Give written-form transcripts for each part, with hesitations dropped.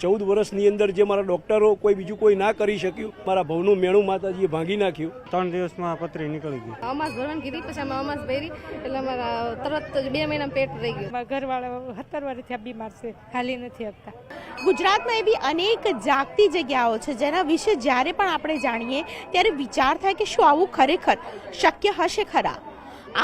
14 વર્ષની અંદર જે મારા ડોક્ટરો કોઈ બીજું કોઈ ના કરી શક્યું, મારા ભવનું મેણું માતાજીએ ભાંગી નાખ્યું। 3 દિવસમાં પથરી નીકળી ગઈ। અમાસ ભરવાની કીધી, પછી અમે અમાસ ભરી એટલે મારા તરત 2 મહિના પેટ રહી ગયું। મારા ઘરવાળા 17 વર્ષથી બીમાર છે, હાલી નથી શકતા। ગુજરાતમાં એવી અનેક જાગતી જગ્યાઓ છે જેના વિશે જ્યારે પણ આપણે જાણીએ ત્યારે વિચાર થાય કે શું આવું ખરેખર શક્ય હશે ખરા।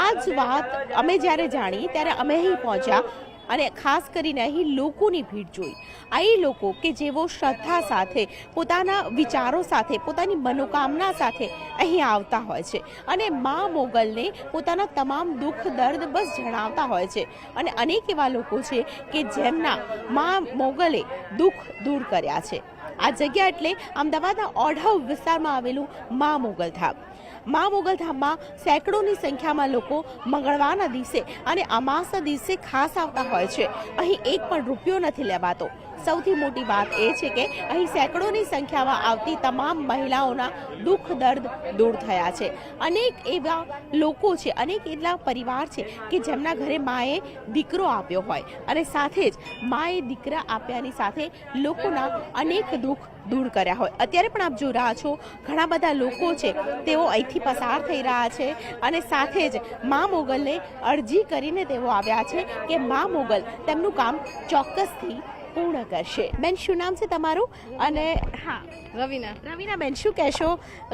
આ જ વાત અમે જ્યારે જાણી ત્યારે અમે અહીં પહોંચ્યા અને ખાસ કરીને અહીં લોકોની ભીડ જોઈ। અહીં લોકો કે જેઓ શ્રદ્ધા સાથે, પોતાના વિચારો સાથે, પોતાની મનોકામના સાથે અહીં આવતા હોય છે અને મા મોગલને પોતાના તમામ દુઃખ દર્દ બસ જણાવતા હોય છે। અને અનેક એવા લોકો છે કે જેમના મા મોગલે દુઃખ દૂર કર્યા છે। આ જગ્યા એટલે અમદાવાદના ઓઢવ વિસ્તારમાં આવેલું મા મોગલ ધામ। મા મોગલ ધામમાં સેંકડોની સંખ્યામાં લોકો મંગળવારના દિવસે અને અમાસના દિવસે ખાસ આવતા હોય છે। અહીં એક પણ રૂપિયો નથી લેવાતો। સૌથી મોટી વાત એ છે કે અહીં સેંકડોની સંખ્યામાં આવતી તમામ મહિલાઓના દુઃખ દર્દ દૂર થયા છે। અનેક એવા લોકો છે, અનેક એટલા પરિવાર છે કે જેમના ઘરે માએ દીકરો આપ્યો હોય અને સાથે જ માએ દીકરા આપ્યાની સાથે લોકોના અનેક દુઃખ દૂર કર્યા હોય। અત્યારે પણ આપ જોઈ રહ્યા છો ઘણા બધા લોકો છે તેઓ અહીંથી પસાર થઈ રહ્યા છે અને સાથે જ મા મોગલને અરજી કરીને તેઓ આવ્યા છે કે મા મોગલ તેમનું કામ ચોક્કસથી પૂર્ણ કરશે। બેન, શું નામ છે તમારું? અને હા, રવીના બેન, શું કહેશો,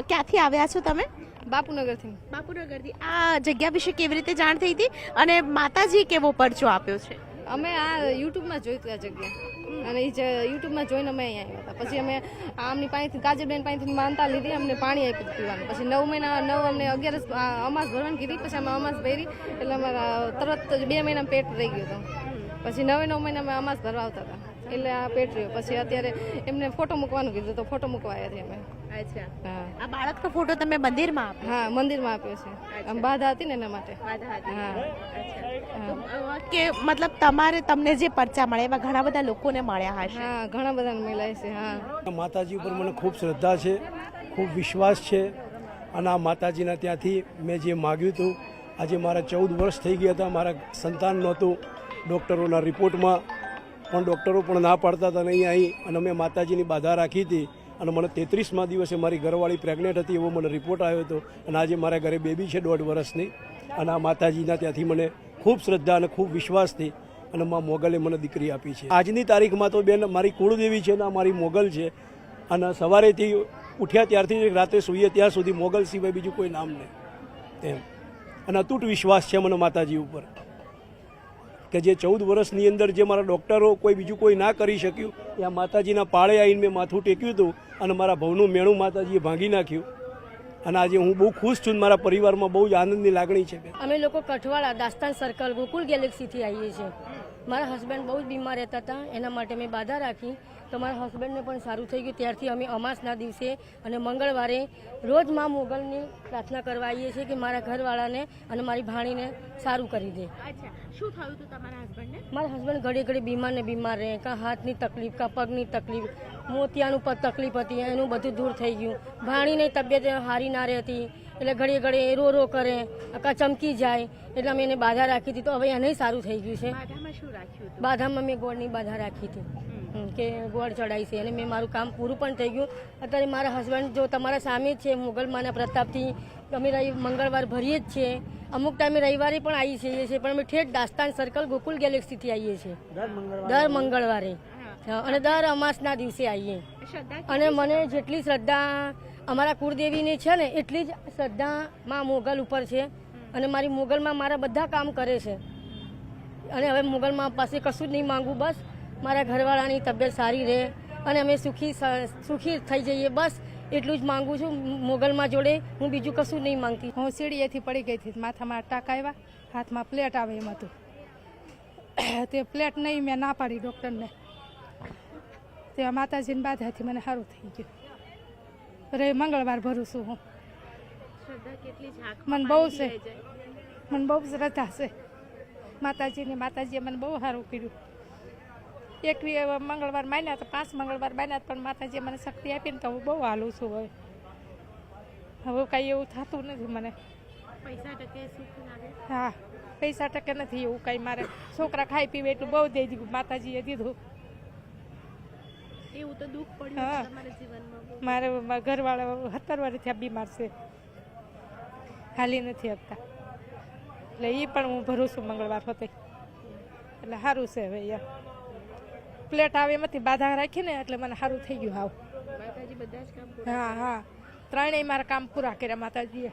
ક્યાંથી આવ્યા છો તમે? બાપુનગરથી। બાપુનગરથી। આ જગ્યા વિશે કેવી રીતે જાણ થઈ હતી અને માતાજીએ કેવો પરચો આપ્યો છે? અમે આ યુટ્યુબમાં જોયું આ જગ્યા અને એ યુટ્યુબમાં જોઈને અમે અહીંયા આવ્યા હતા। પછી અમે આમની પાસેથી કાજલબેન પાસેથી માનતા લીધી, અમને પાણી આપ્યું પીવાનું। પછી 9 મહિના અમને 11 અમાસ ભરવાની કીધી, પછી અમે અમાસ ભરી એટલે અમારા તરત 2 મહિના પેટ રહી ગયું હતું। પછી 9 મહિના અમે અમાસ ભરવા આવતા હતા એટલે આ પેટ રહ્યો। પછી અત્યારે એમને ફોટો મૂકવાનું કીધું તો ફોટો મૂકવા આવ્યા હતા અમે। અચ્છા, હા। આ બાળકનો ફોટો તમે મંદિરમાં આપ્યો? હા, મંદિરમાં આપ્યો છે। આમ બાધા હતી ને એના માટે। હા, કે મતલબ તમને જે પરચા મળે એવા ઘણા બધા લોકોને મળ્યા હશે? હા, ઘણા બધાને મળ્યા છે। હા, માતાજી ઉપર મને ખૂબ શ્રદ્ધા છે, ખૂબ વિશ્વાસ છે અને આ માતાજીના ત્યાંથી મેં જે માગ્યું હતું, આજે મારા 14 વર્ષ થઈ ગયા હતા, મારા સંતાન નહોતું। ડૉક્ટરોના રિપોર્ટમાં પણ ડૉક્ટરો પણ ના પાડતા હતા નહીં આવી અને મેં માતાજીની બાધા રાખી હતી અને મને 33મા દિવસે મારી ઘરવાળી પ્રેગ્નેન્ટ હતી એવો મને રિપોર્ટ આવ્યો હતો અને આજે મારા ઘરે બેબી છે 1.5 વર્ષની। અને આ માતાજીના ત્યાંથી મને ખૂબ શ્રદ્ધા અને ખૂબ વિશ્વાસથી અને મા મોગલે મને દીકરી આપી છે। આજની તારીખમાં તો બેન મારી કુળદેવી છે ને મારી મોગલ છે અને સવારેથી ઉઠ્યા ત્યારથી રાતે સૂઈએ ત્યાં સુધી મોગલ સિવાય બીજું કોઈ નામ નહીં એમ। અને અતૂટ વિશ્વાસ છે મને માતાજી ઉપર કે જે 14 વર્ષની અંદર જે મારા ડૉક્ટરો કોઈ બીજું કોઈ ના કરી શક્યું એ આ માતાજીના પાળે આવીને મેં માથું ટેક્યું હતું અને મારા ભવનું મેણું માતાજીએ ભાંગી નાખ્યું અને આજે હું બહુ ખુશ છું। મારા પરિવારમાં બહુ જ આનંદની લાગણી છે। અમે લોકો કઠવાડા દાસ્તાન સર્કલ ગોકુલ ગેલેક્સીથી આવીએ છીએ। મારા હસબન્ડ બહુ જ બીમાર રહેતા હતા, એના માટે મેં બાધા રાખી તો મારા હસબન્ડને પણ સારું થઈ ગયું। ત્યારથી અમે અમાસના દિવસે અને મંગળવારે રોજ મા મોગલની પ્રાર્થના કરવા આવીએ છીએ કે મારા ઘરવાળાને અને મારી ભાણીને સારું કરી દે। અચ્છા, શું થયું હતું તમારા હસબન્ડને? મારા હસબન્ડ ઘડી ઘડી બીમાર રહે, કાં હાથની તકલીફ, કાં પગની તકલીફ, મોતિયાનું તકલીફ હતી, એનું બધું દૂર થઈ ગયું। ભાણીની તબિયત સારી ના રહેતી એટલે ઘડીએ ઘડીએ રો કરે, કાં ચમકી જાય એટલે અમે એને બાધા રાખી હતી તો હવે એને સારું થઈ ગયું છે। બાધામાં શું રાખ્યું હતું? બાધામાં મેં ગોળની બાધા રાખી હતી કે ગોળ ચડાવી છે અને મેં મારું કામ પૂરું પણ થઈ ગયું। અત્યારે મારા હસબન્ડ જો તમારા સામે જ છે, મોગલમાના પ્રતાપથી અમે મંગળવાર ભરીએ જ છીએ। અમુક ટાઈમે રવિવારે પણ આવી છીએ પણ અમે ઠેઠ દાસ્તાન સર્કલ ગોકુલ ગેલેક્સીથી આવીએ છીએ દર મંગળવારે અને દર અમાસના દિવસે આવીએ। અને મને જેટલી શ્રદ્ધા અમારા કુળદેવીની છે ને એટલી જ શ્રદ્ધા મા મોગલ ઉપર છે અને મારી મોગલમાં મારા બધા કામ કરે છે અને હવે મોગલમાં પાસે કશું જ નહીં માંગવું, બસ મારા ઘરવાળાની તબિયત સારી રહે અને અમે સુખી થઈ જઈએ, બસ એટલું જ માંગુ છું મોગલમાં જોડે। હું બીજું કશું નહીં માંગતી। હું સીડીએથી પડી ગઈ હતી, માથામાં ટાંકા આવ્યા, હાથમાં પ્લેટ આવે એમ હતું। તે પ્લેટ નહીં, મેં ના પાડી ડૉક્ટરને, તે માતાજીની બાધાથી મને સારું થઈ ગયું। મંગળવાર ભરું છું હું। મને બહુ છે, મને બહુ શ્રદ્ધા છે માતાજીએ મને બહુ સારું કર્યું। 21 મંગળવાર માન્યા તો 5 મંગળવાર માન્યા પણ માતાજીએ મને શક્તિ આપીને તો હું બહુ હાલું છું। હવે કાંઈ એવું થતું નથી મને। પૈસા ટકે સુખ લાગે? હા, પૈસા ટકે નથી એવું કાંઈ, મારે છોકરા ખાઈ પીવે એટલું બહુ દઈ દીધું, માતાજીએ દીધું। એવું તો દુઃખ પડ્યું હા. છે તમારા જીવનમાં. મારા ઘરવાળા 17 વર્ષથી આ બીમાર છે, હાલી નથી શકતા, એટલે એ પણ હું ભરું છું મંગળવાર હોતે, એટલે સારું છે. હવે યાર પ્લેટ આવે એમાંથી બાધા રાખીને એટલે મને સારું થઈ ગયું. હાવ માતાજી બધા જ કામ હા હા, ત્રણેય મારા કામ પૂરા કર્યા માતાજીએ.